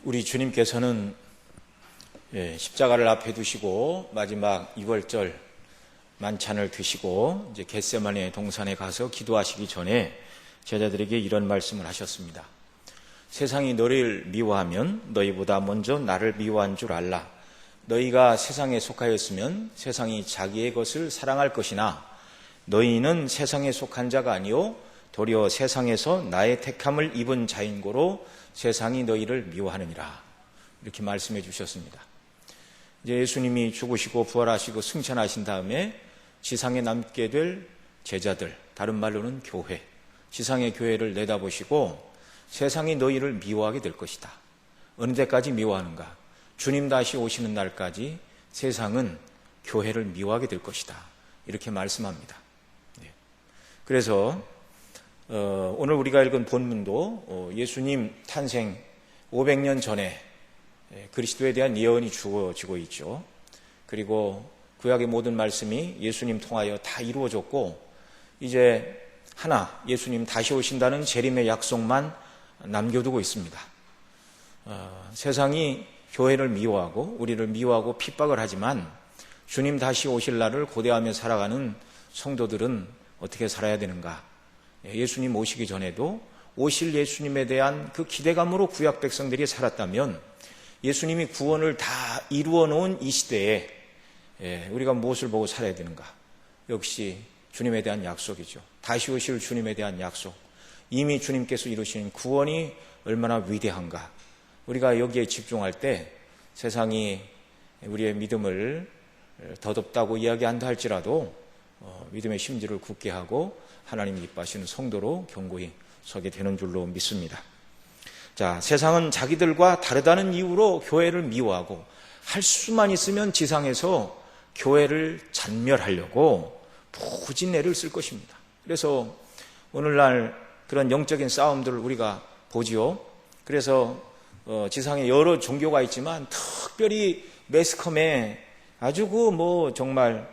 우리 주님께서는 십자가를 앞에 두시고 마지막 유월절 만찬을 드시고 이제 겟세마네 동산에 가서 기도하시기 전에 제자들에게 이런 말씀을 하셨습니다. 세상이 너희를 미워하면 너희보다 먼저 나를 미워한 줄 알라. 너희가 세상에 속하였으면 세상이 자기의 것을 사랑할 것이나 너희는 세상에 속한 자가 아니요 도리어 세상에서 나의 택함을 입은 자인고로 세상이 너희를 미워하느니라. 이렇게 말씀해 주셨습니다. 이제 예수님이 죽으시고 부활하시고 승천하신 다음에 지상에 남게 될 제자들, 다른 말로는 교회, 지상의 교회를 내다보시고 세상이 너희를 미워하게 될 것이다. 어느 때까지 미워하는가? 주님 다시 오시는 날까지 세상은 교회를 미워하게 될 것이다. 이렇게 말씀합니다. 그래서 오늘 우리가 읽은 본문도 예수님 탄생 500년 전에 그리스도에 대한 예언이 주어지고 있죠. 그리고 구약의 모든 말씀이 예수님 통하여 다 이루어졌고 이제 하나 예수님 다시 오신다는 재림의 약속만 남겨두고 있습니다. 세상이 교회를 미워하고 우리를 미워하고 핍박을 하지만 주님 다시 오실 날을 고대하며 살아가는 성도들은 어떻게 살아야 되는가? 예수님 오시기 전에도 오실 예수님에 대한 그 기대감으로 구약 백성들이 살았다면 예수님이 구원을 다 이루어 놓은 이 시대에 우리가 무엇을 보고 살아야 되는가? 역시 주님에 대한 약속이죠. 다시 오실 주님에 대한 약속. 이미 주님께서 이루신 구원이 얼마나 위대한가. 우리가 여기에 집중할 때 세상이 우리의 믿음을 더덥다고 이야기한다 할지라도 믿음의 심지를 굳게 하고 하나님이 기뻐하시는 성도로 견고히 서게 되는 줄로 믿습니다. 자, 세상은 자기들과 다르다는 이유로 교회를 미워하고 할 수만 있으면 지상에서 교회를 잔멸하려고 부진 애를 쓸 것입니다. 그래서 오늘날 그런 영적인 싸움들을 우리가 보지요. 그래서 지상에 여러 종교가 있지만 특별히 매스컴에 아주 정말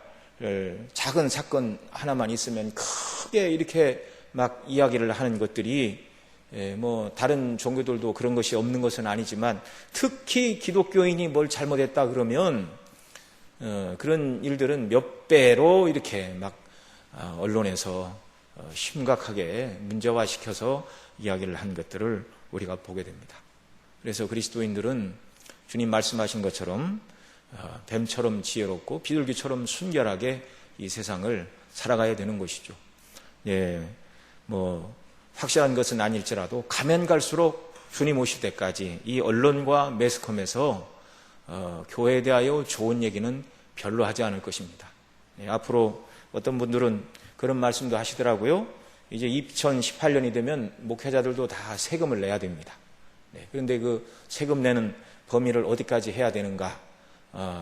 작은 사건 하나만 있으면 크게 이렇게 막 이야기를 하는 것들이 다른 종교들도 그런 것이 없는 것은 아니지만 특히 기독교인이 뭘 잘못했다 그러면 그런 일들은 몇 배로 이렇게 막 언론에서 심각하게 문제화시켜서 이야기를 한 것들을 우리가 보게 됩니다. 그래서 그리스도인들은 주님 말씀하신 것처럼 뱀처럼 지혜롭고 비둘기처럼 순결하게 이 세상을 살아가야 되는 것이죠. 확실한 것은 아닐지라도 가면 갈수록 주님 오실 때까지 이 언론과 매스컴에서 교회에 대하여 좋은 얘기는 별로 하지 않을 것입니다. 앞으로 어떤 분들은 그런 말씀도 하시더라고요. 이제 2018년이 되면 목회자들도 다 세금을 내야 됩니다. 그런데 그 세금 내는 범위를 어디까지 해야 되는가?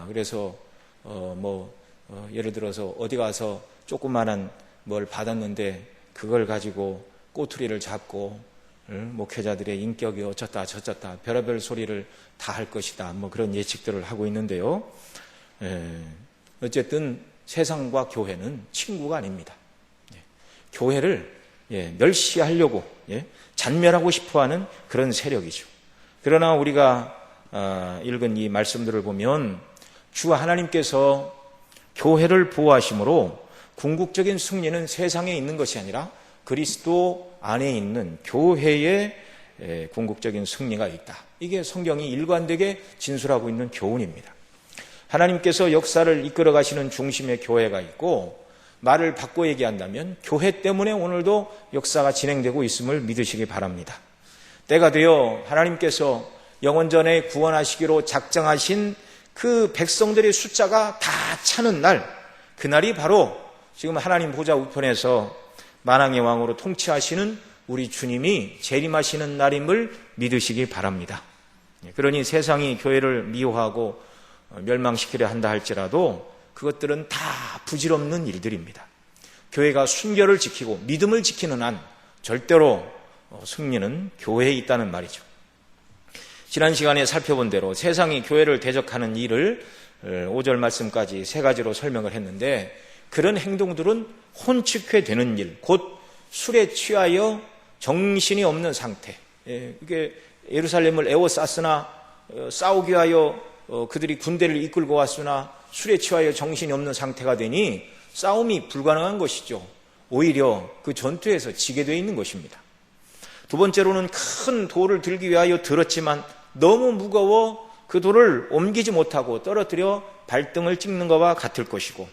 그래서 예를 들어서 어디 가서 조그만한 뭘 받았는데 그걸 가지고 꼬투리를 잡고 목회자들의 인격이 어쩌다 저쩌다 별의별 소리를 다 할 것이다. 그런 예측들을 하고 있는데요. 어쨌든 세상과 교회는 친구가 아닙니다. 교회를 멸시하려고 잔멸하고 싶어하는 그런 세력이죠. 그러나 우리가 읽은 이 말씀들을 보면 주 하나님께서 교회를 보호하심으로 궁극적인 승리는 세상에 있는 것이 아니라 그리스도 안에 있는 교회에 궁극적인 승리가 있다. 이게 성경이 일관되게 진술하고 있는 교훈입니다. 하나님께서 역사를 이끌어 가시는 중심의 교회가 있고 말을 바꿔 얘기한다면 교회 때문에 오늘도 역사가 진행되고 있음을 믿으시기 바랍니다. 때가 되어 하나님께서 영원전에 구원하시기로 작정하신 그 백성들의 숫자가 다 차는 날, 그날이 바로 지금 하나님 보좌 우편에서 만왕의 왕으로 통치하시는 우리 주님이 재림하시는 날임을 믿으시기 바랍니다. 그러니 세상이 교회를 미워하고 멸망시키려 한다 할지라도 그것들은 다 부질없는 일들입니다. 교회가 순결을 지키고 믿음을 지키는 한 절대로 승리는 교회에 있다는 말이죠. 지난 시간에 살펴본 대로 세상이 교회를 대적하는 일을 5절 말씀까지 3가지로 설명을 했는데 그런 행동들은 혼축해 되는 일, 곧 술에 취하여 정신이 없는 상태, 이게 예루살렘을 에워쌌으나 싸우기 위하여 그들이 군대를 이끌고 왔으나 술에 취하여 정신이 없는 상태가 되니 싸움이 불가능한 것이죠. 오히려 그 전투에서 지게 되어 있는 것입니다. 두 번째로는 큰 돌을 들기 위하여 들었지만 너무 무거워 그 돌을 옮기지 못하고 떨어뜨려 발등을 찍는 것과 같을 것이고,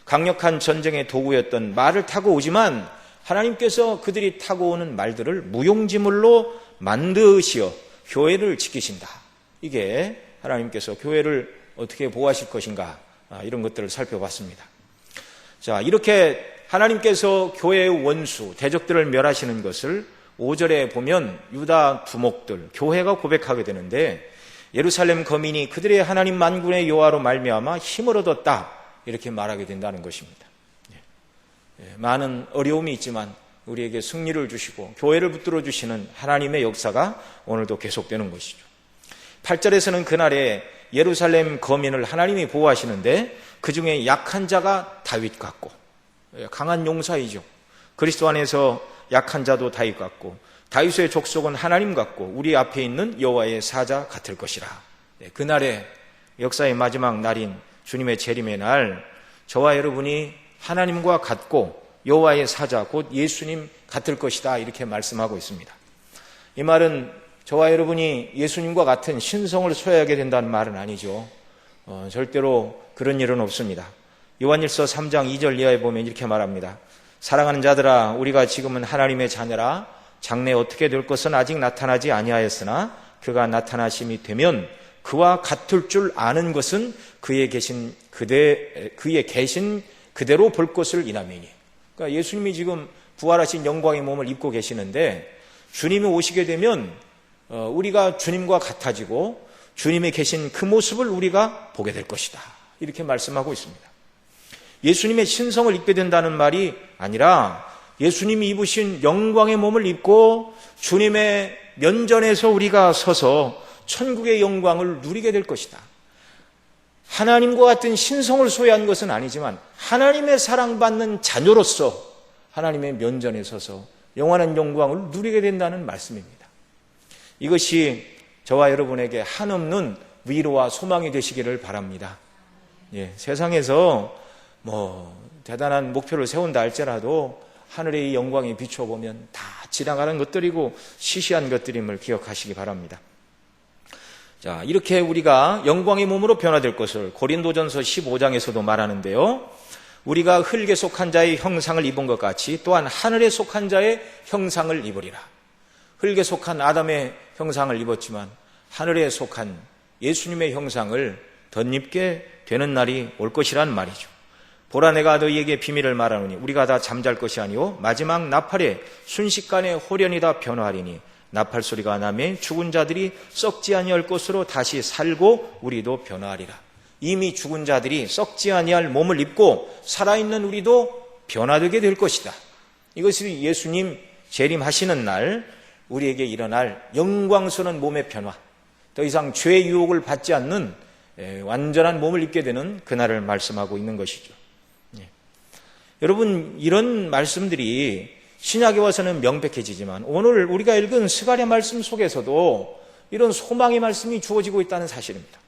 강력한 전쟁의 도구였던 말을 타고 오지만 하나님께서 그들이 타고 오는 말들을 무용지물로 만드시어 교회를 지키신다. 이게 하나님께서 교회를 어떻게 보호하실 것인가, 이런 것들을 살펴봤습니다. 자, 이렇게 하나님께서 교회의 원수, 대적들을 멸하시는 것을 5절에 보면 유다 두목들, 교회가 고백하게 되는데, 예루살렘 거민이 그들의 하나님 만군의 여호와로 말미암아 힘을 얻었다, 이렇게 말하게 된다는 것입니다. 많은 어려움이 있지만 우리에게 승리를 주시고 교회를 붙들어 주시는 하나님의 역사가 오늘도 계속되는 것이죠. 8절에서는 그날에 예루살렘 거민을 하나님이 보호하시는데 그 중에 약한 자가 다윗 같고, 강한 용사이죠. 그리스도 안에서 약한 자도 다윗 같고, 다윗의 족속은 하나님 같고 우리 앞에 있는 여호와의 사자 같을 것이라. 그날의 역사의 마지막 날인 주님의 재림의 날, 저와 여러분이 하나님과 같고 여호와의 사자 곧 예수님 같을 것이다, 이렇게 말씀하고 있습니다. 이 말은 저와 여러분이 예수님과 같은 신성을 소유하게 된다는 말은 아니죠. 절대로 그런 일은 없습니다. 요한일서 3장 2절 이하에 보면 이렇게 말합니다. 사랑하는 자들아, 우리가 지금은 하나님의 자녀라. 장래 어떻게 될 것은 아직 나타나지 아니하였으나 그가 나타나심이 되면 그와 같을 줄 아는 것은 그에 계신 그대로 볼 것을 인함이니. 그러니까 예수님이 지금 부활하신 영광의 몸을 입고 계시는데, 주님이 오시게 되면 우리가 주님과 같아지고 주님이 계신 그 모습을 우리가 보게 될 것이다, 이렇게 말씀하고 있습니다. 예수님의 신성을 입게 된다는 말이 아니라 예수님이 입으신 영광의 몸을 입고 주님의 면전에서 우리가 서서 천국의 영광을 누리게 될 것이다. 하나님과 같은 신성을 소유한 것은 아니지만 하나님의 사랑받는 자녀로서 하나님의 면전에 서서 영원한 영광을 누리게 된다는 말씀입니다. 이것이 저와 여러분에게 한없는 위로와 소망이 되시기를 바랍니다. 세상에서 대단한 목표를 세운다 할지라도 하늘의 이 영광에 비춰보면 다 지나가는 것들이고 시시한 것들임을 기억하시기 바랍니다. 자, 이렇게 우리가 영광의 몸으로 변화될 것을 고린도전서 15장에서도 말하는데요. 우리가 흙에 속한 자의 형상을 입은 것 같이 또한 하늘에 속한 자의 형상을 입으리라. 흙에 속한 아담의 형상을 입었지만 하늘에 속한 예수님의 형상을 덧입게 되는 날이 올 것이란 말이죠. 보라, 내가 너희에게 비밀을 말하노니 우리가 다 잠잘 것이 아니오 마지막 나팔에 순식간에 호련히 다 변화하리니 나팔 소리가 나매 죽은 자들이 썩지 아니할 것으로 다시 살고 우리도 변화하리라. 이미 죽은 자들이 썩지 아니할 몸을 입고 살아있는 우리도 변화되게 될 것이다. 이것이 예수님 재림하시는 날 우리에게 일어날 영광스러운 몸의 변화, 더 이상 죄의 유혹을 받지 않는 완전한 몸을 입게 되는 그날을 말씀하고 있는 것이죠. 여러분, 이런 말씀들이 신약에 와서는 명백해지지만 오늘 우리가 읽은 스가랴 말씀 속에서도 이런 소망의 말씀이 주어지고 있다는 사실입니다.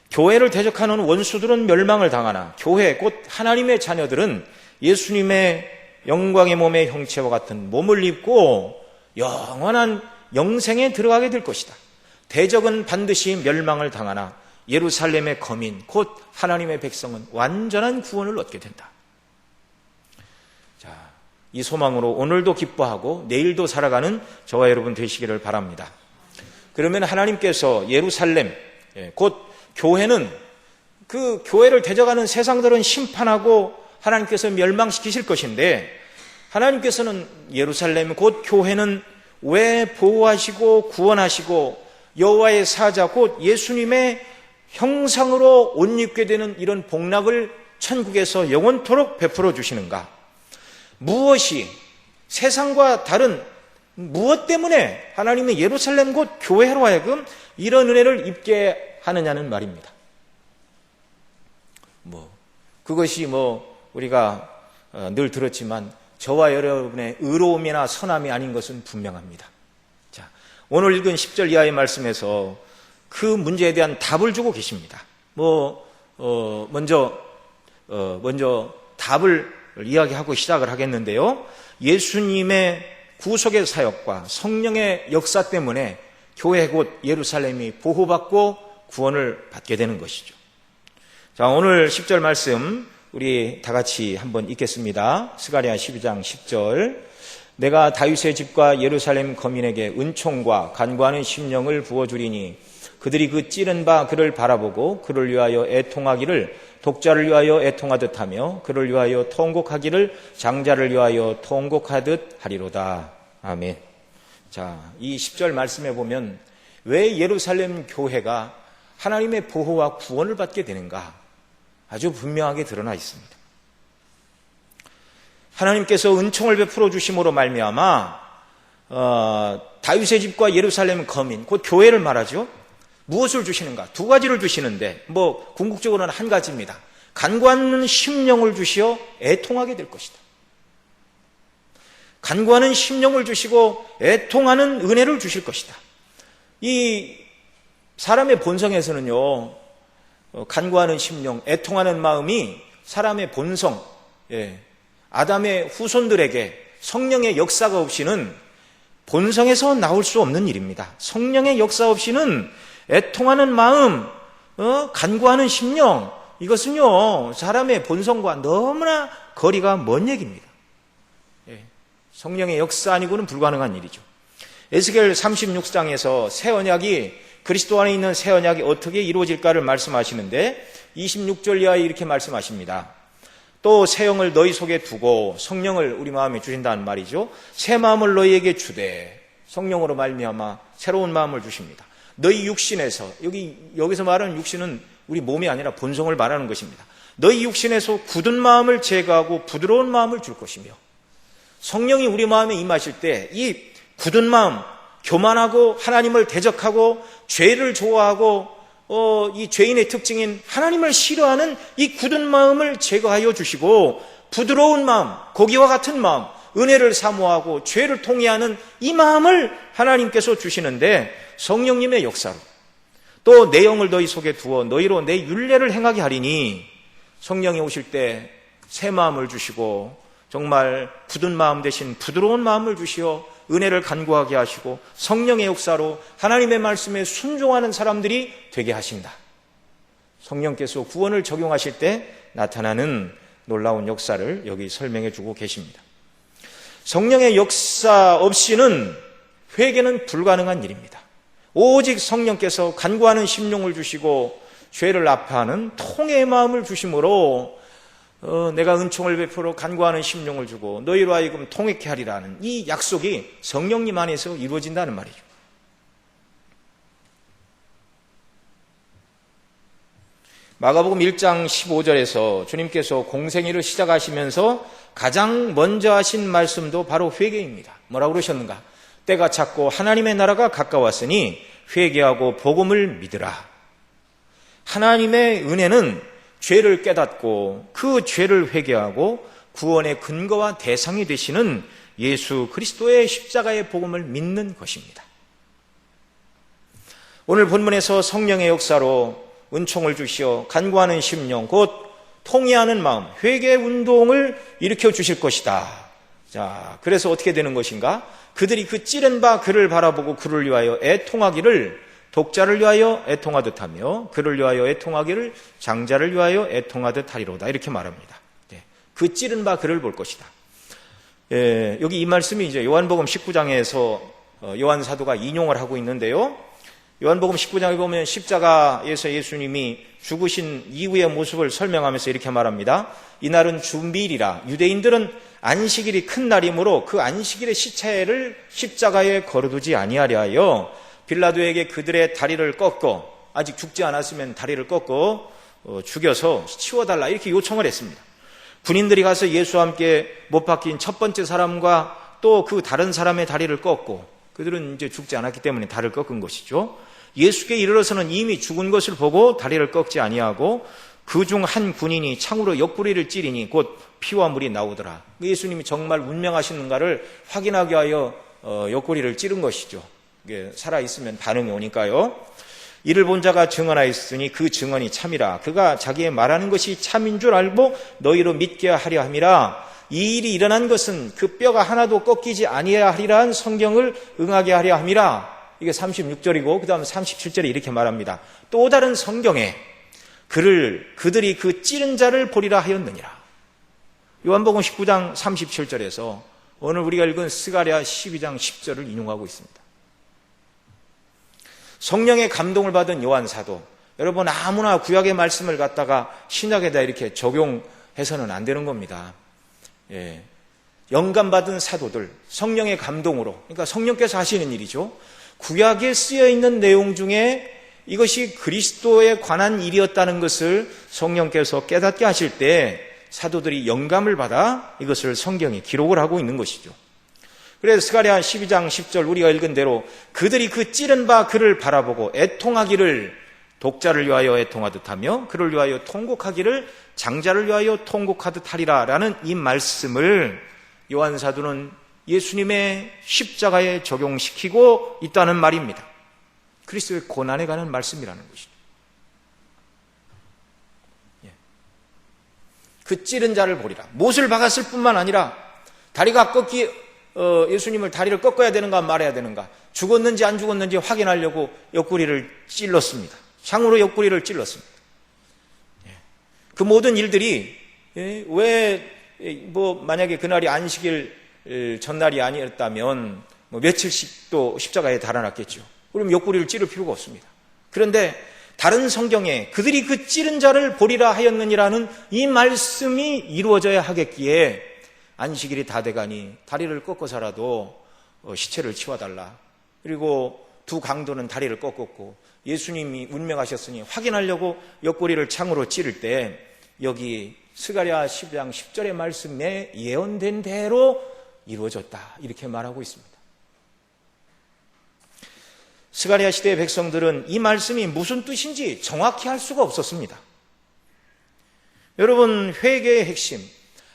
교회를 대적하는 원수들은 멸망을 당하나 교회 곧 하나님의 자녀들은 예수님의 영광의 몸의 형체와 같은 몸을 입고 영원한 영생에 들어가게 될 것이다. 대적은 반드시 멸망을 당하나 예루살렘의 거민 곧 하나님의 백성은 완전한 구원을 얻게 된다. 자, 이 소망으로 오늘도 기뻐하고 내일도 살아가는 저와 여러분 되시기를 바랍니다. 그러면 하나님께서 예루살렘 곧 교회는 그 교회를 대적하는 세상들은 심판하고 하나님께서 멸망시키실 것인데, 하나님께서는 예루살렘 곧 교회는 왜 보호하시고 구원하시고 여호와의 사자 곧 예수님의 형상으로 옷 입게 되는 이런 복락을 천국에서 영원토록 베풀어 주시는가? 무엇이 세상과 다른 무엇 때문에 하나님의 예루살렘 곧 교회로 하여금 이런 은혜를 입게 하느냐는 말입니다. 그것이 우리가 늘 들었지만 저와 여러분의 의로움이나 선함이 아닌 것은 분명합니다. 자, 오늘 읽은 10절 이하의 말씀에서 그 문제에 대한 답을 주고 계십니다. 먼저 답을 이야기하고 시작을 하겠는데요. 예수님의 구속의 사역과 성령의 역사 때문에 교회 곧 예루살렘이 보호받고 구원을 받게 되는 것이죠. 자, 오늘 10절 말씀 우리 다 같이 한번 읽겠습니다. 스가랴 12장 10절. 내가 다윗의 집과 예루살렘 거민에게 은총과 간구하는 심령을 부어주리니 그들이 그 찌른 바 그를 바라보고 그를 위하여 애통하기를 독자를 위하여 애통하듯 하며 그를 위하여 통곡하기를 장자를 위하여 통곡하듯 하리로다. 아멘. 자, 이 10절 말씀에 보면 왜 예루살렘 교회가 하나님의 보호와 구원을 받게 되는가 아주 분명하게 드러나 있습니다. 하나님께서 은총을 베풀어 주심으로 말미암아 다윗의 집과 예루살렘 거민, 곧 교회를 말하죠. 무엇을 주시는가? 두 가지를 주시는데 궁극적으로는 한 가지입니다. 간구하는 심령을 주시어 애통하게 될 것이다. 간구하는 심령을 주시고 애통하는 은혜를 주실 것이다. 이 사람의 본성에서는요, 간구하는 심령, 애통하는 마음이 사람의 본성, 아담의 후손들에게 성령의 역사가 없이는 본성에서 나올 수 없는 일입니다. 성령의 역사 없이는 애통하는 마음, 간구하는 심령, 이것은요, 사람의 본성과 너무나 거리가 먼 얘기입니다. 성령의 역사 아니고는 불가능한 일이죠. 에스겔 36장에서 새 언약이 그리스도 안에 있는 새 언약이 어떻게 이루어질까를 말씀하시는데 26절 이하에 이렇게 말씀하십니다. 또 새 영을 너희 속에 두고 성령을 우리 마음에 주신다는 말이죠. 새 마음을 너희에게 주되 성령으로 말미암아 새로운 마음을 주십니다. 너희 육신에서 여기서 말하는 육신은 우리 몸이 아니라 본성을 말하는 것입니다. 너희 육신에서 굳은 마음을 제거하고 부드러운 마음을 줄 것이며 성령이 우리 마음에 임하실 때 이 굳은 마음, 교만하고 하나님을 대적하고 죄를 좋아하고 이 죄인의 특징인 하나님을 싫어하는 이 굳은 마음을 제거하여 주시고 부드러운 마음, 고기와 같은 마음, 은혜를 사모하고 죄를 통회하는 이 마음을 하나님께서 주시는데 성령님의 역사로 또 내 영을 너희 속에 두어 너희로 내 율례를 행하게 하리니 성령이 오실 때 새 마음을 주시고 정말 굳은 마음 대신 부드러운 마음을 주시어 은혜를 간구하게 하시고 성령의 역사로 하나님의 말씀에 순종하는 사람들이 되게 하신다. 성령께서 구원을 적용하실 때 나타나는 놀라운 역사를 여기 설명해 주고 계십니다. 성령의 역사 없이는 회개는 불가능한 일입니다. 오직 성령께서 간구하는 심령을 주시고 죄를 아파하는 통회의 마음을 주심으로 내가 은총을 베풀어 간구하는 심령을 주고 너희로 하여금 통회케 하리라는 이 약속이 성령님 안에서 이루어진다는 말이죠. 마가복음 1장 15절에서 주님께서 공생애를 시작하시면서 가장 먼저 하신 말씀도 바로 회개입니다. 뭐라고 그러셨는가? 때가 찼고 하나님의 나라가 가까웠으니 회개하고 복음을 믿으라. 하나님의 은혜는 죄를 깨닫고 그 죄를 회개하고 구원의 근거와 대상이 되시는 예수 그리스도의 십자가의 복음을 믿는 것입니다. 오늘 본문에서 성령의 역사로 은총을 주시어 간구하는 심령 곧 통회하는 마음, 회개 운동을 일으켜 주실 것이다. 자, 그래서 어떻게 되는 것인가? 그들이 그 찌른 바 그를 바라보고 그를 위하여 애통하기를 독자를 위하여 애통하듯 하며 그를 위하여 애통하기를 장자를 위하여 애통하듯 하리로다. 이렇게 말합니다. 그 찌른 바 그를 볼 것이다. 여기 이 말씀이 이제 요한복음 19장에서 요한 사도가 인용을 하고 있는데요. 요한복음 19장에 보면 십자가에서 예수님이 죽으신 이후의 모습을 설명하면서 이렇게 말합니다. 이날은 주밀이라 유대인들은 안식일이 큰 날이므로 그 안식일의 시체를 십자가에 걸어두지 아니하려 하여 빌라도에게 그들의 다리를 꺾어 아직 죽지 않았으면 다리를 꺾어 죽여서 치워달라 이렇게 요청을 했습니다. 군인들이 가서 예수와 함께 못 박힌 첫 번째 사람과 또 그 다른 사람의 다리를 꺾고 그들은 이제 죽지 않았기 때문에 다리를 꺾은 것이죠. 예수께 이르러서는 이미 죽은 것을 보고 다리를 꺾지 아니하고 그 중 한 군인이 창으로 옆구리를 찌르니 곧 피와 물이 나오더라. 예수님이 정말 운명하시는가를 확인하기 위하여 옆구리를 찌른 것이죠. 이게 살아있으면 반응이 오니까요. 이를 본 자가 증언하였으니 그 증언이 참이라. 그가 자기의 말하는 것이 참인 줄 알고 너희로 믿게 하려 함이라. 이 일이 일어난 것은 그 뼈가 하나도 꺾이지 아니하리라 한 성경을 응하게 하려 함이라. 이게 36절이고 그 다음 37절에 이렇게 말합니다. 또 다른 성경에 그들이 그 찌른 자를 보리라 하였느니라. 요한복음 19장 37절에서 오늘 우리가 읽은 스가랴 12장 10절을 인용하고 있습니다. 성령의 감동을 받은 요한 사도, 여러분 아무나 구약의 말씀을 갖다가 신약에다 이렇게 적용해서는 안 되는 겁니다. 예. 영감받은 사도들, 성령의 감동으로, 그러니까 성령께서 하시는 일이죠. 구약에 쓰여 있는 내용 중에 이것이 그리스도에 관한 일이었다는 것을 성령께서 깨닫게 하실 때 사도들이 영감을 받아 이것을 성경에 기록을 하고 있는 것이죠. 그래서 스가랴 12장 10절 우리가 읽은 대로 그들이 그 찌른 바 그를 바라보고 애통하기를 독자를 위하여 애통하듯 하며 그를 위하여 통곡하기를 장자를 위하여 통곡하듯 하리라 라는 이 말씀을 요한 사도는 예수님의 십자가에 적용시키고 있다는 말입니다. 그리스도의 고난에 관한 말씀이라는 것이죠. 그 찌른 자를 보리라. 못을 박았을 뿐만 아니라 다리가 예수님을 다리를 꺾어야 되는가 말아야 되는가, 죽었는지 안 죽었는지 확인하려고 옆구리를 찔렀습니다. 창으로 옆구리를 찔렀습니다. 그 모든 일들이 만약에 그날이 안식일 전날이 아니었다면 며칠씩 또 십자가에 달아났겠죠. 그럼 옆구리를 찌를 필요가 없습니다. 그런데 다른 성경에 그들이 그 찌른 자를 보리라 하였느니라는 이 말씀이 이루어져야 하겠기에 안식일이 다 돼가니 다리를 꺾어서라도 시체를 치워달라. 그리고 두 강도는 다리를 꺾었고 예수님이 운명하셨으니 확인하려고 옆구리를 창으로 찌를 때 여기 스가랴 10장 10절의 말씀에 예언된 대로 이루어졌다. 이렇게 말하고 있습니다. 스가랴 시대의 백성들은 이 말씀이 무슨 뜻인지 정확히 알 수가 없었습니다. 여러분, 회개의 핵심,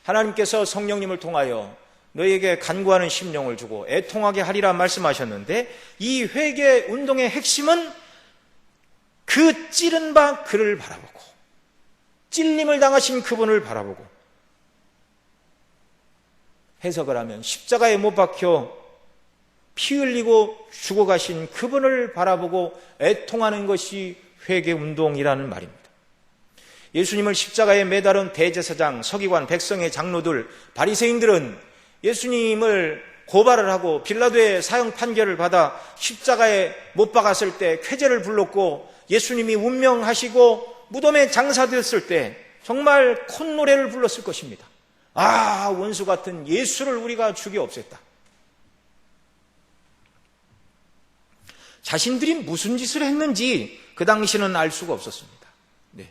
하나님께서 성령님을 통하여 너희에게 간구하는 심령을 주고 애통하게 하리라 말씀하셨는데 이 회개 운동의 핵심은 그 찌른 바 그를 바라보고 찔림을 당하신 그분을 바라보고, 해석을 하면 십자가에 못 박혀 피 흘리고 죽어가신 그분을 바라보고 애통하는 것이 회개운동이라는 말입니다. 예수님을 십자가에 매달은 대제사장, 서기관, 백성의 장로들, 바리새인들은 예수님을 고발을 하고 빌라도의 사형 판결을 받아 십자가에 못 박았을 때 쾌재를 불렀고 예수님이 운명하시고 무덤에 장사됐을 때 정말 콧노래를 불렀을 것입니다. 아, 원수 같은 예수를 우리가 죽여 없앴다. 자신들이 무슨 짓을 했는지 그 당시는 알 수가 없었습니다. 네.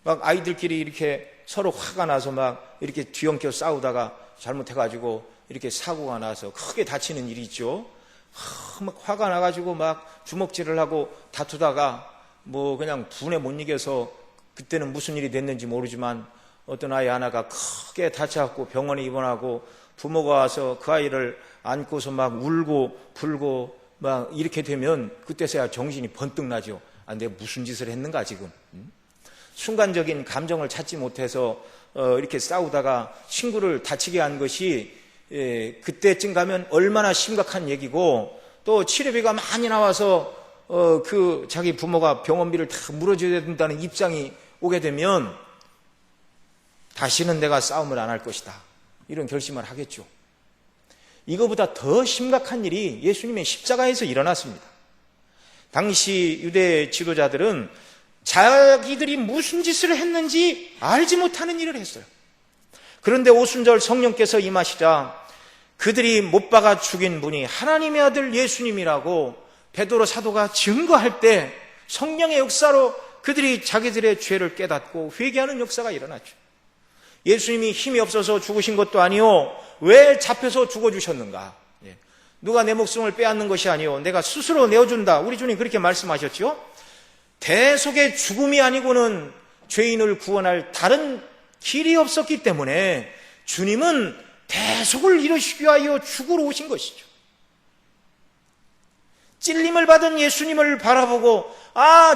막 아이들끼리 이렇게 서로 화가 나서 막 이렇게 뒤엉켜 싸우다가 잘못해가지고 이렇게 사고가 나서 크게 다치는 일이 있죠. 막 화가 나가지고 막 주먹질을 하고 다투다가 그냥 분에 못 이겨서 그때는 무슨 일이 됐는지 모르지만 어떤 아이 하나가 크게 다쳐갖고 병원에 입원하고 부모가 와서 그 아이를 안고서 막 울고 불고 막 이렇게 되면 그때서야 정신이 번뜩 나죠. 아, 내가 무슨 짓을 했는가 지금. 순간적인 감정을 찾지 못해서 이렇게 싸우다가 친구를 다치게 한 것이 그때쯤 가면 얼마나 심각한 얘기고, 또 치료비가 많이 나와서 자기 부모가 병원비를 다 물어줘야 된다는 입장이 오게 되면 다시는 내가 싸움을 안 할 것이다, 이런 결심을 하겠죠. 이거보다 더 심각한 일이 예수님의 십자가에서 일어났습니다. 당시 유대 지도자들은 자기들이 무슨 짓을 했는지 알지 못하는 일을 했어요. 그런데 오순절 성령께서 임하시자 그들이 못 박아 죽인 분이 하나님의 아들 예수님이라고 베드로 사도가 증거할 때 성령의 역사로 그들이 자기들의 죄를 깨닫고 회개하는 역사가 일어났죠. 예수님이 힘이 없어서 죽으신 것도 아니요, 왜 잡혀서 죽어주셨는가? 누가 내 목숨을 빼앗는 것이 아니요, 내가 스스로 내어준다. 우리 주님 그렇게 말씀하셨죠. 대속의 죽음이 아니고는 죄인을 구원할 다른 길이 없었기 때문에 주님은 대속을 이루시기 위하여 죽으러 오신 것이죠. 찔림을 받은 예수님을 바라보고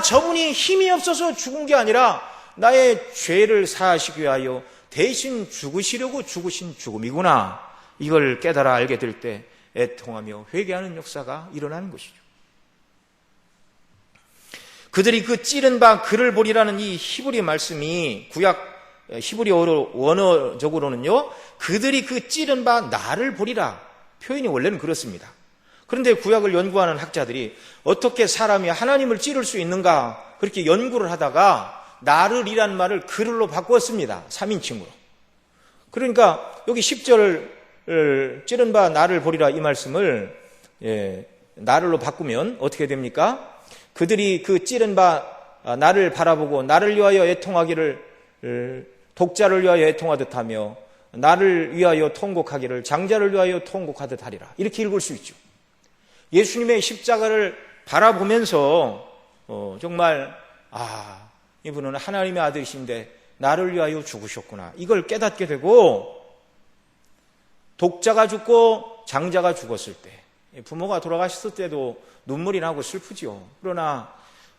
저분이 힘이 없어서 죽은 게 아니라 나의 죄를 사하시기 위하여 대신 죽으시려고 죽으신 죽음이구나. 이걸 깨달아 알게 될 때 애통하며 회개하는 역사가 일어나는 것이죠. 그들이 그 찌른 바 그를 보리라는 이 히브리 말씀이 구약 히브리 원어적으로는요, 그들이 그 찌른 바 나를 보리라. 표현이 원래는 그렇습니다. 그런데 구약을 연구하는 학자들이 어떻게 사람이 하나님을 찌를 수 있는가 그렇게 연구를 하다가 나를이란 말을 그를로 바꾸었습니다. 3인칭으로. 그러니까 여기 10절을 찌른 바 나를 보리라 이 말씀을 나를로 바꾸면 어떻게 됩니까? 그들이 그 찌른 바 나를 바라보고 나를 위하여 애통하기를 독자를 위하여 애통하듯 하며 나를 위하여 통곡하기를 장자를 위하여 통곡하듯 하리라. 이렇게 읽을 수 있죠. 예수님의 십자가를 바라보면서 정말 이분은 하나님의 아들이신데 나를 위하여 죽으셨구나. 이걸 깨닫게 되고 독자가 죽고 장자가 죽었을 때 부모가 돌아가셨을 때도 눈물이 나고 슬프죠. 그러나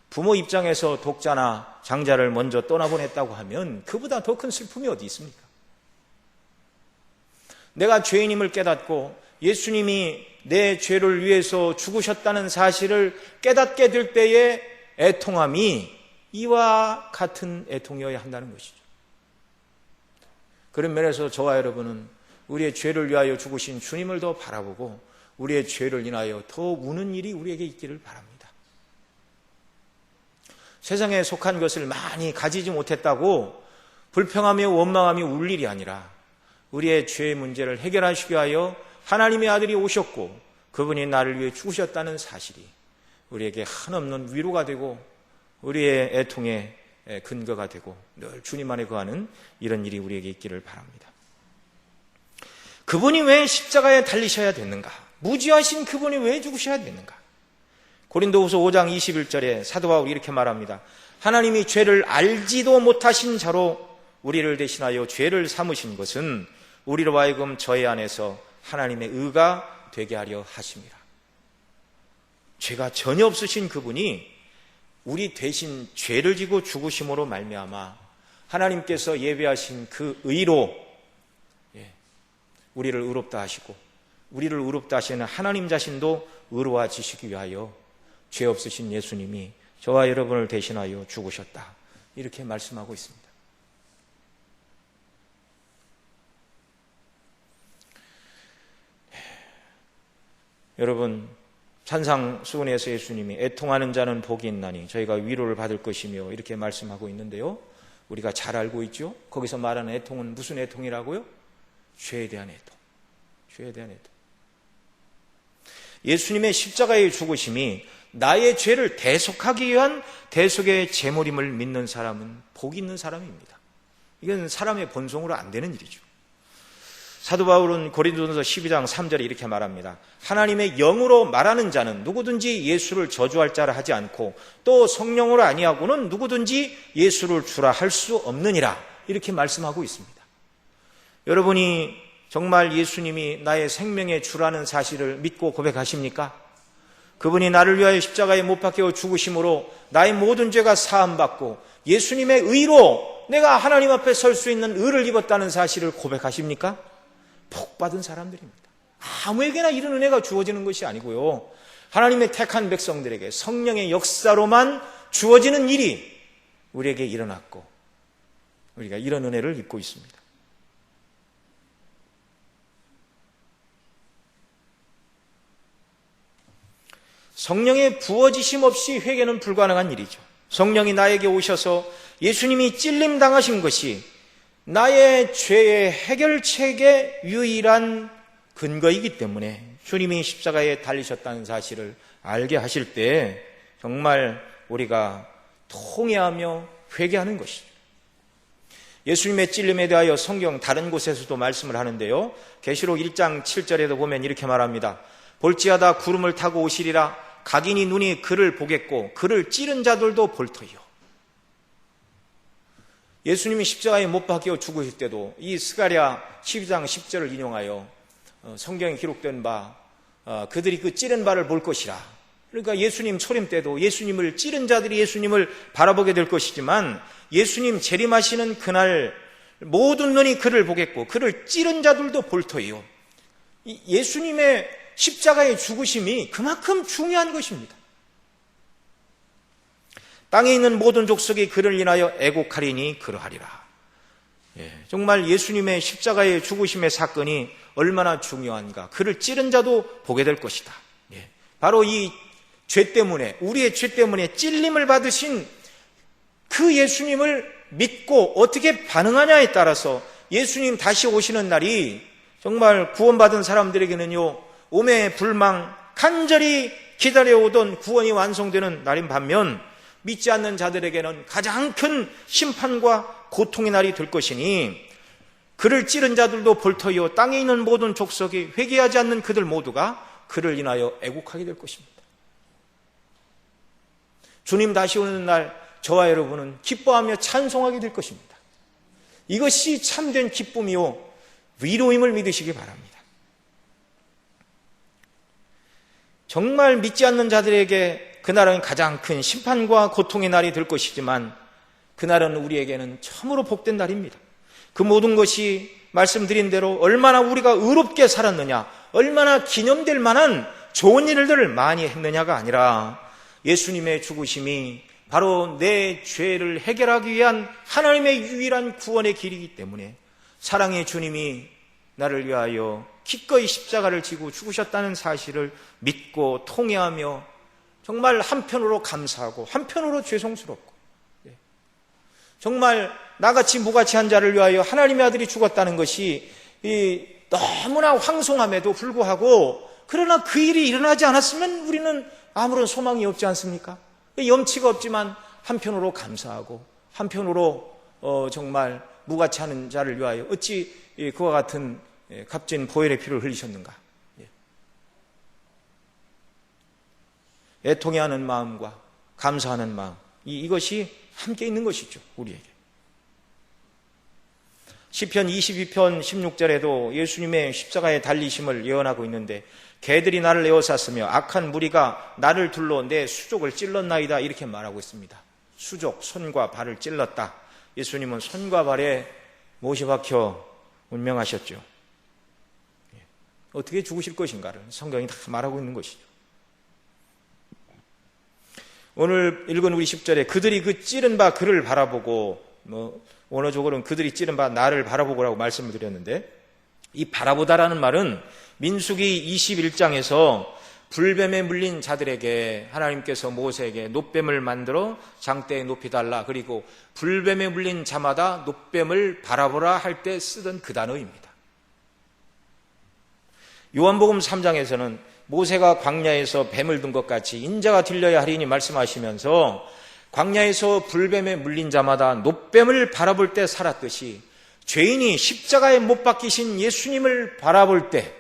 부모 입장에서 독자나 장자를 먼저 떠나보냈다고 하면 그보다 더 큰 슬픔이 어디 있습니까? 내가 죄인임을 깨닫고 예수님이 내 죄를 위해서 죽으셨다는 사실을 깨닫게 될 때의 애통함이 이와 같은 애통이어야 한다는 것이죠. 그런 면에서 저와 여러분은 우리의 죄를 위하여 죽으신 주님을 더 바라보고 우리의 죄를 인하여 더 우는 일이 우리에게 있기를 바랍니다. 세상에 속한 것을 많이 가지지 못했다고 불평하며 원망하며 울 일이 아니라 우리의 죄의 문제를 해결하시기 위하여 하나님의 아들이 오셨고 그분이 나를 위해 죽으셨다는 사실이 우리에게 한없는 위로가 되고 우리의 애통의 근거가 되고 늘 주님 안에 거하는 이런 일이 우리에게 있기를 바랍니다. 그분이 왜 십자가에 달리셔야 됐는가? 무지하신 그분이 왜 죽으셔야 됐는가? 고린도후서 5장 21절에 사도 바울이 이렇게 말합니다. 하나님이 죄를 알지도 못하신 자로 우리를 대신하여 죄를 삼으신 것은 우리로 하여금 저희 안에서 하나님의 의가 되게 하려 하심이라. 죄가 전혀 없으신 그분이 우리 대신 죄를 지고 죽으심으로 말미암아 하나님께서 예배하신 그 의로 우리를 의롭다 하시고 우리를 의롭다 하시는 하나님 자신도 의로워지시기 위하여 죄 없으신 예수님이 저와 여러분을 대신하여 죽으셨다. 이렇게 말씀하고 있습니다. 여러분, 산상수훈에서 예수님이 애통하는 자는 복이 있나니 저희가 위로를 받을 것이며 이렇게 말씀하고 있는데요. 우리가 잘 알고 있죠? 거기서 말하는 애통은 무슨 애통이라고요? 죄에 대한 애통. 죄에 대한 애통. 예수님의 십자가의 죽으심이 나의 죄를 대속하기 위한 대속의 제물임을 믿는 사람은 복 있는 사람입니다. 이건 사람의 본성으로 안 되는 일이죠. 사도 바울은 고린도전서 12장 3절에 이렇게 말합니다. 하나님의 영으로 말하는 자는 누구든지 예수를 저주할 자라 하지 않고 또 성령으로 아니하고는 누구든지 예수를 주라 할 수 없느니라. 이렇게 말씀하고 있습니다. 여러분이 정말 예수님이 나의 생명의 주라는 사실을 믿고 고백하십니까? 그분이 나를 위하여 십자가에 못 박혀 죽으심으로 나의 모든 죄가 사함받고 예수님의 의로 내가 하나님 앞에 설 수 있는 의를 입었다는 사실을 고백하십니까? 복 받은 사람들입니다. 아무에게나 이런 은혜가 주어지는 것이 아니고요. 하나님의 택한 백성들에게 성령의 역사로만 주어지는 일이 우리에게 일어났고 우리가 이런 은혜를 입고 있습니다. 성령의 부어지심 없이 회개는 불가능한 일이죠. 성령이 나에게 오셔서 예수님이 찔림 당하신 것이 나의 죄의 해결책의 유일한 근거이기 때문에 주님이 십자가에 달리셨다는 사실을 알게 하실 때 정말 우리가 통회하며 회개하는 것이죠. 예수님의 찔림에 대하여 성경 다른 곳에서도 말씀을 하는데요. 계시록 1장 7절에도 보면 이렇게 말합니다. 볼지어다 구름을 타고 오시리라. 각인이 눈이 그를 보겠고 그를 찌른 자들도 볼터이요. 예수님이 십자가에 못 박혀 죽으실 때도 이 스가랴 12장 10절을 인용하여 성경에 기록된 바 그들이 그 찌른 바를 볼 것이라. 그러니까 예수님 초림 때도 예수님을 찌른 자들이 예수님을 바라보게 될 것이지만 예수님 재림하시는 그날 모든 눈이 그를 보겠고 그를 찌른 자들도 볼터이요. 예수님의 십자가의 죽으심이 그만큼 중요한 것입니다. 땅에 있는 모든 족속이 그를 인하여 애곡하리니 그러하리라. 정말 예수님의 십자가의 죽으심의 사건이 얼마나 중요한가. 그를 찌른 자도 보게 될 것이다. 바로 이 죄 때문에, 우리의 죄 때문에 찔림을 받으신 그 예수님을 믿고 어떻게 반응하냐에 따라서 예수님 다시 오시는 날이 정말 구원받은 사람들에게는요, 오매 불망 간절히 기다려오던 구원이 완성되는 날인 반면 믿지 않는 자들에게는 가장 큰 심판과 고통의 날이 될 것이니 그를 찌른 자들도 볼터이요 땅에 있는 모든 족속이 회개하지 않는 그들 모두가 그를 인하여 애곡하게 될 것입니다. 주님 다시 오는 날 저와 여러분은 기뻐하며 찬송하게 될 것입니다. 이것이 참된 기쁨이요 위로임을 믿으시기 바랍니다. 정말 믿지 않는 자들에게 그날은 가장 큰 심판과 고통의 날이 될 것이지만 그날은 우리에게는 참으로 복된 날입니다. 그 모든 것이 말씀드린 대로 얼마나 우리가 의롭게 살았느냐, 얼마나 기념될 만한 좋은 일들을 많이 했느냐가 아니라 예수님의 죽으심이 바로 내 죄를 해결하기 위한 하나님의 유일한 구원의 길이기 때문에 사랑의 주님이 나를 위하여 기꺼이 십자가를 지고 죽으셨다는 사실을 믿고 통회하며 정말 한편으로 감사하고 한편으로 죄송스럽고 정말 나같이 무가치한 자를 위하여 하나님의 아들이 죽었다는 것이 너무나 황송함에도 불구하고 그러나 그 일이 일어나지 않았으면 우리는 아무런 소망이 없지 않습니까? 염치가 없지만 한편으로 감사하고 한편으로 정말 무가치하는 자를 위하여 어찌 그와 같은 값진 보혈의 피를 흘리셨는가? 애통해하는 마음과 감사하는 마음 이것이 함께 있는 것이죠. 우리에게. 시편 22편 16절에도 예수님의 십자가의 달리심을 예언하고 있는데 개들이 나를 에워쌌으며 악한 무리가 나를 둘러 내 수족을 찔렀나이다 이렇게 말하고 있습니다. 수족, 손과 발을 찔렀다. 예수님은 손과 발에 못이 박혀 운명하셨죠. 어떻게 죽으실 것인가를 성경이 다 말하고 있는 것이죠. 오늘 읽은 우리 10절에 그들이 그 찌른 바 그를 바라보고 원어적으로는 그들이 찌른 바 나를 바라보고라고 말씀을 드렸는데 이 바라보다라는 말은 민수기 21장에서 불뱀에 물린 자들에게 하나님께서 모세에게 놋뱀을 만들어 장대에 높이 달라 그리고 불뱀에 물린 자마다 놋뱀을 바라보라 할 때 쓰던 그 단어입니다. 요한복음 3장에서는 모세가 광야에서 뱀을 든 것 같이 인자가 들려야 하리니 말씀하시면서 광야에서 불뱀에 물린 자마다 놋뱀을 바라볼 때 살았듯이 죄인이 십자가에 못 박히신 예수님을 바라볼 때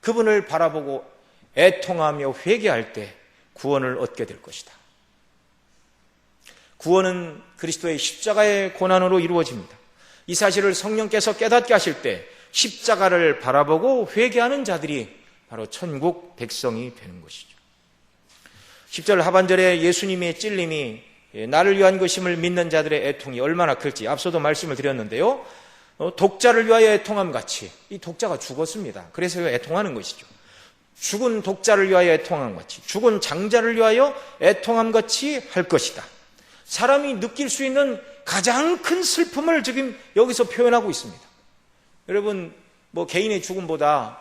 그분을 바라보고 애통하며 회개할 때 구원을 얻게 될 것이다. 구원은 그리스도의 십자가의 고난으로 이루어집니다. 이 사실을 성령께서 깨닫게 하실 때 십자가를 바라보고 회개하는 자들이 바로 천국 백성이 되는 것이죠. 10절 하반절에 예수님의 찔림이 나를 위한 것임을 믿는 자들의 애통이 얼마나 클지 앞서도 말씀을 드렸는데요. 독자를 위하여 애통함 같이 이 독자가 죽었습니다. 그래서 애통하는 것이죠. 죽은 독자를 위하여 애통함 같이 죽은 장자를 위하여 애통함 같이 할 것이다. 사람이 느낄 수 있는 가장 큰 슬픔을 지금 여기서 표현하고 있습니다. 여러분 개인의 죽음보다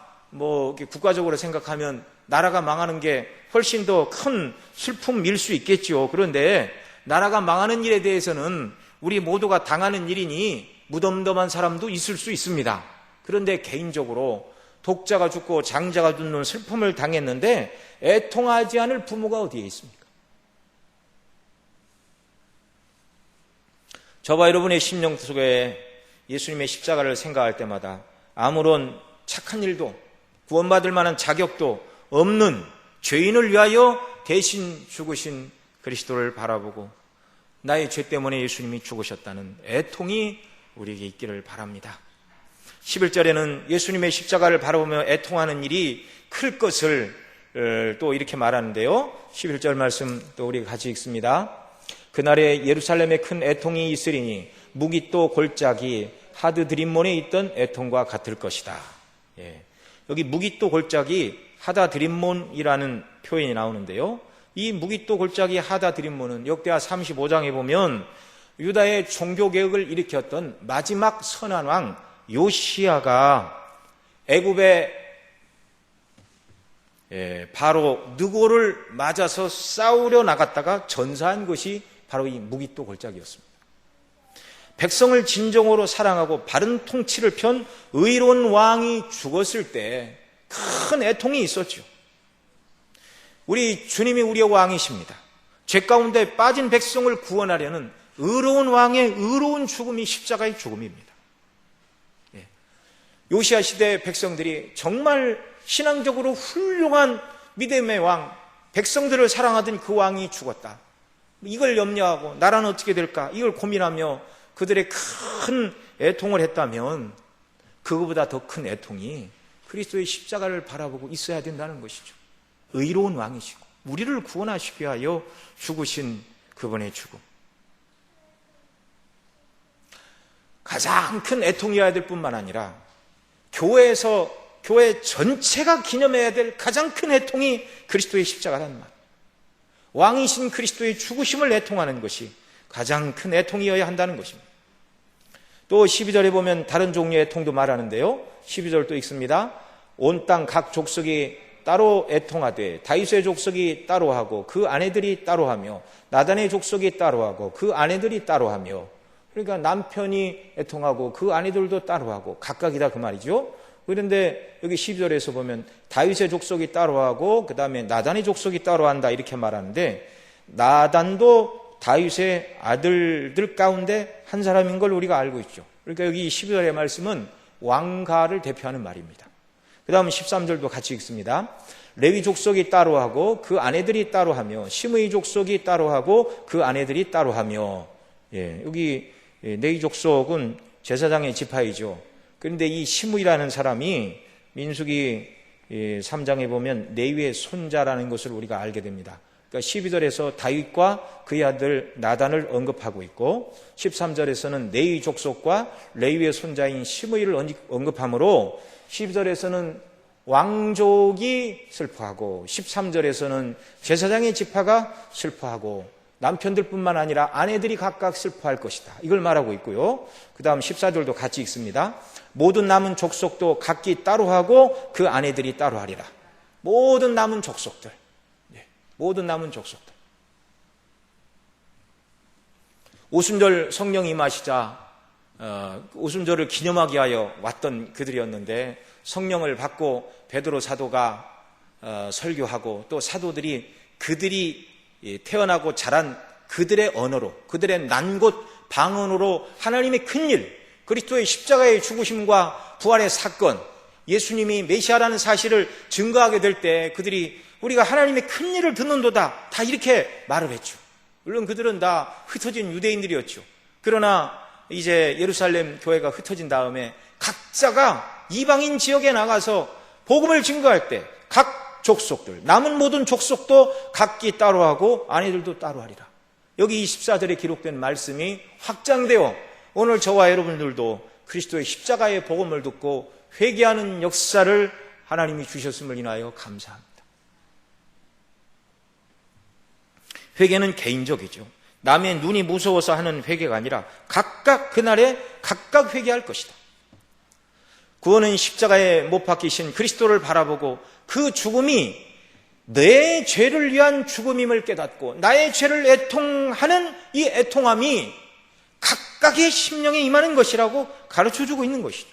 국가적으로 생각하면 나라가 망하는 게 훨씬 더 큰 슬픔일 수 있겠죠. 그런데 나라가 망하는 일에 대해서는 우리 모두가 당하는 일이니 무덤덤한 사람도 있을 수 있습니다. 그런데 개인적으로 독자가 죽고 장자가 죽는 슬픔을 당했는데 애통하지 않을 부모가 어디에 있습니까? 저와 여러분의 심령 속에 예수님의 십자가를 생각할 때마다 아무런 착한 일도 구원받을 만한 자격도 없는 죄인을 위하여 대신 죽으신 그리스도를 바라보고 나의 죄 때문에 예수님이 죽으셨다는 애통이 우리에게 있기를 바랍니다. 11절에는 예수님의 십자가를 바라보며 애통하는 일이 클 것을 또 이렇게 말하는데요. 11절 말씀 또 우리 같이 읽습니다. 그날에 예루살렘에 큰 애통이 있으리니 무기또 골짜기 하드드림몬에 있던 애통과 같을 것이다. 여기 무기또 골짜기 하다드림몬이라는 표현이 나오는데요. 이 무기또 골짜기 하다드림몬은 역대하 35장에 보면 유다의 종교개혁을 일으켰던 마지막 선한 왕 요시야가 애굽의 바로 느고를 맞아서 싸우려 나갔다가 전사한 것이 바로 이 무기또 골짜기였습니다. 백성을 진정으로 사랑하고 바른 통치를 편 의로운 왕이 죽었을 때 큰 애통이 있었죠. 우리 주님이 우리의 왕이십니다. 죄 가운데 빠진 백성을 구원하려는 의로운 왕의 의로운 죽음이 십자가의 죽음입니다. 요시야 시대 백성들이 정말 신앙적으로 훌륭한 믿음의 왕, 백성들을 사랑하던 그 왕이 죽었다. 이걸 염려하고 나라는 어떻게 될까? 이걸 고민하며 그들의 큰 애통을 했다면 그거보다 더 큰 애통이 그리스도의 십자가를 바라보고 있어야 된다는 것이죠. 의로운 왕이시고 우리를 구원하시기 위하여 죽으신 그분의 죽음. 가장 큰 애통이어야 될 뿐만 아니라 교회 전체가 기념해야 될 가장 큰 애통이 그리스도의 십자가라는 말. 왕이신 그리스도의 죽으심을 애통하는 것이 가장 큰 애통이어야 한다는 것입니다. 또 12절에 보면 다른 종류의 애통도 말하는데요. 12절 또 읽습니다. 온 땅 각 족속이 따로 애통하되 다윗의 족속이 따로 하고 그 아내들이 따로 하며 나단의 족속이 따로 하고 그 아내들이 따로 하며, 그러니까 남편이 애통하고 그 아내들도 따로 하고 각각이다 그 말이죠. 그런데 여기 12절에서 보면 다윗의 족속이 따로 하고 그 다음에 나단의 족속이 따로 한다 이렇게 말하는데, 나단도 다윗의 아들들 가운데 한 사람인 걸 우리가 알고 있죠. 그러니까 여기 12절의 말씀은 왕가를 대표하는 말입니다. 그 다음 13절도 같이 읽습니다. 레위 족속이 따로 하고 그 아내들이 따로 하며 시므이 족속이 따로 하고 그 아내들이 따로 하며. 여기 레위 족속은 제사장의 지파이죠. 그런데 이 시므이라는 사람이 민수기 3장에 보면 레위의 손자라는 것을 우리가 알게 됩니다. 그러니까 12절에서 다윗과 그의 아들 나단을 언급하고 있고 13절에서는 레위 족속과 레위의 손자인 시므이를 언급하므로 12절에서는 왕족이 슬퍼하고 13절에서는 제사장의 지파가 슬퍼하고 남편들뿐만 아니라 아내들이 각각 슬퍼할 것이다. 이걸 말하고 있고요. 그 다음 14절도 같이 읽습니다. 모든 남은 족속도 각기 따로 하고 그 아내들이 따로 하리라. 모든 남은 족속들. 모든 남은 족속들. 오순절 성령이 임하시자 오순절을 기념하기 위하여 왔던 그들이었는데 성령을 받고 베드로 사도가 설교하고 또 사도들이 그들이 태어나고 자란 그들의 언어로, 그들의 난곳 방언으로 하나님의 큰일, 그리스도의 십자가의 죽으심과 부활의 사건, 예수님이 메시아라는 사실을 증거하게 될 때 그들이 우리가 하나님의 큰일을 듣는도다 다 이렇게 말을 했죠. 물론 그들은 다 흩어진 유대인들이었죠. 그러나 이제 예루살렘 교회가 흩어진 다음에 각자가 이방인 지역에 나가서 복음을 증거할 때 각 족속들, 남은 모든 족속도 각기 따로 하고 아내들도 따로 하리라. 여기 24절에 기록된 말씀이 확장되어 오늘 저와 여러분들도 그리스도의 십자가의 복음을 듣고 회개하는 역사를 하나님이 주셨음을 인하여 감사합니다. 회개는 개인적이죠. 남의 눈이 무서워서 하는 회개가 아니라 각각 그날에 각각 회개할 것이다. 구원은 십자가에 못 박히신 그리스도를 바라보고 그 죽음이 내 죄를 위한 죽음임을 깨닫고 나의 죄를 애통하는 이 애통함이 각각의 심령에 임하는 것이라고 가르쳐주고 있는 것이죠.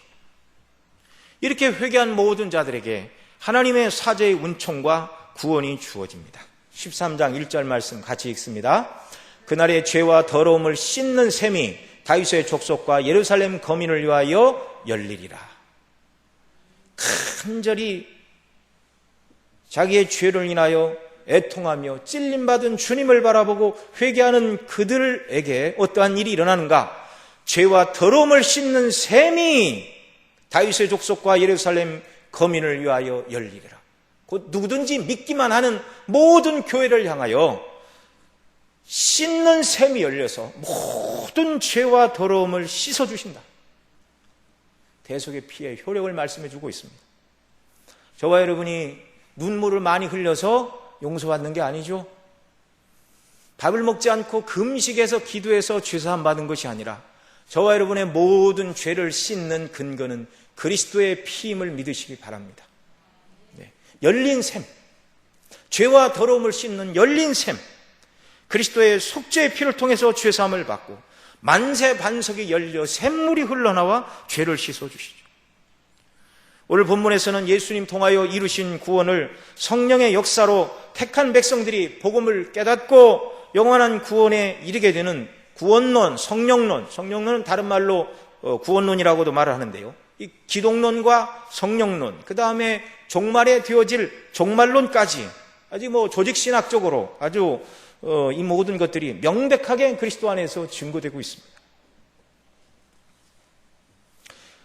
이렇게 회개한 모든 자들에게 하나님의 사죄의 은총과 구원이 주어집니다. 13장 1절 말씀 같이 읽습니다. 그날의 죄와 더러움을 씻는 셈이 다윗의 족속과 예루살렘 거민을 위하여 열리리라. 간절히 자기의 죄를 인하여 애통하며 찔림받은 주님을 바라보고 회개하는 그들에게 어떠한 일이 일어나는가? 죄와 더러움을 씻는 샘이 다윗의 족속과 예루살렘 거민을 위하여 열리리라. 곧 누구든지 믿기만 하는 모든 교회를 향하여 씻는 샘이 열려서 모든 죄와 더러움을 씻어주신다. 대속의 피의 효력을 말씀해 주고 있습니다. 저와 여러분이 눈물을 많이 흘려서 용서받는 게 아니죠. 밥을 먹지 않고 금식해서 기도해서 죄사함 받은 것이 아니라 저와 여러분의 모든 죄를 씻는 근거는 그리스도의 피임을 믿으시기 바랍니다. 네. 열린 샘, 죄와 더러움을 씻는 열린 샘, 그리스도의 속죄의 피를 통해서 죄사함을 받고 만세 반석이 열려 샘물이 흘러나와 죄를 씻어주시죠. 오늘 본문에서는 예수님 통하여 이루신 구원을 성령의 역사로 택한 백성들이 복음을 깨닫고 영원한 구원에 이르게 되는 구원론, 성령론은 다른 말로 구원론이라고도 말을 하는데요. 이 기독론과 성령론, 그 다음에 종말에 되어질 종말론까지 아주 조직신학적으로 아주 이 모든 것들이 명백하게 그리스도 안에서 증거되고 있습니다.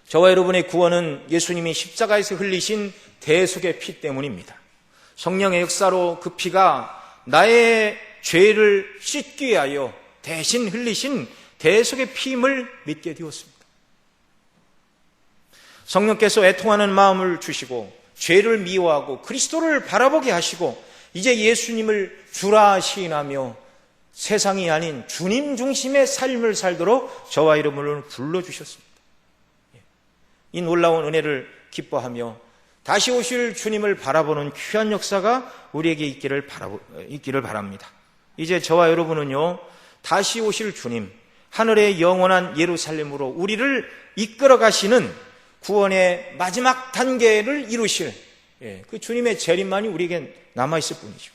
저와 여러분의 구원은 예수님이 십자가에서 흘리신 대속의 피 때문입니다. 성령의 역사로 그 피가 나의 죄를 씻기 위하여 대신 흘리신 대속의 피임을 믿게 되었습니다. 성령께서 애통하는 마음을 주시고 죄를 미워하고 그리스도를 바라보게 하시고 이제 예수님을 주라 시인하며 세상이 아닌 주님 중심의 삶을 살도록 저와 여러분을 불러주셨습니다. 이 놀라운 은혜를 기뻐하며 다시 오실 주님을 바라보는 귀한 역사가 우리에게 있기를 바랍니다. 이제 저와 여러분은요, 다시 오실 주님, 하늘의 영원한 예루살렘으로 우리를 이끌어 가시는 구원의 마지막 단계를 이루실 그 주님의 재림만이 우리에게 남아있을 뿐이죠.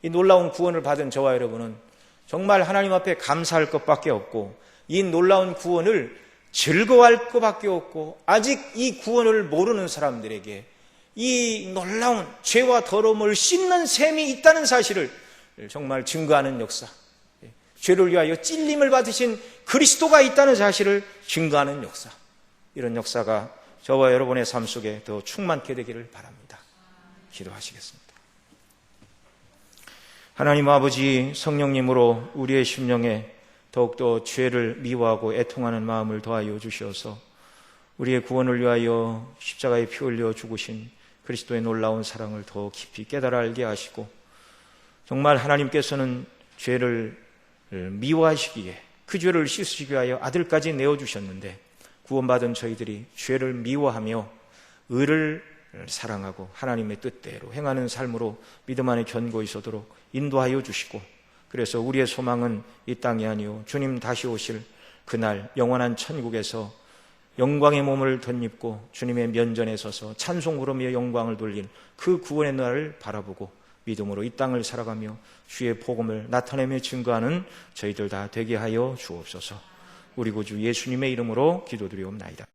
이 놀라운 구원을 받은 저와 여러분은 정말 하나님 앞에 감사할 것밖에 없고 이 놀라운 구원을 즐거워할 것밖에 없고 아직 이 구원을 모르는 사람들에게 이 놀라운 죄와 더러움을 씻는 셈이 있다는 사실을 정말 증거하는 역사, 죄를 위하여 찔림을 받으신 그리스도가 있다는 사실을 증거하는 역사, 이런 역사가 저와 여러분의 삶 속에 더 충만케 되기를 바랍니다. 기도하시겠습니다. 하나님 아버지, 성령님으로 우리의 심령에 더욱더 죄를 미워하고 애통하는 마음을 더하여 주셔서 우리의 구원을 위하여 십자가에 피 흘려 죽으신 그리스도의 놀라운 사랑을 더 깊이 깨달아 알게 하시고 정말 하나님께서는 죄를 미워하시기에 그 죄를 씻으시기 위하여 아들까지 내어주셨는데 구원받은 저희들이 죄를 미워하며 의를 사랑하고 하나님의 뜻대로 행하는 삶으로 믿음 안에 견고히 서도록 인도하여 주시고 그래서 우리의 소망은 이 땅이 아니요 주님 다시 오실 그날 영원한 천국에서 영광의 몸을 덧입고 주님의 면전에 서서 찬송 부르며 영광을 돌릴 그 구원의 날을 바라보고 믿음으로 이 땅을 살아가며 주의 복음을 나타내며 증거하는 저희들 다 되게 하여 주옵소서. 우리 구주 예수님의 이름으로 기도드리옵나이다.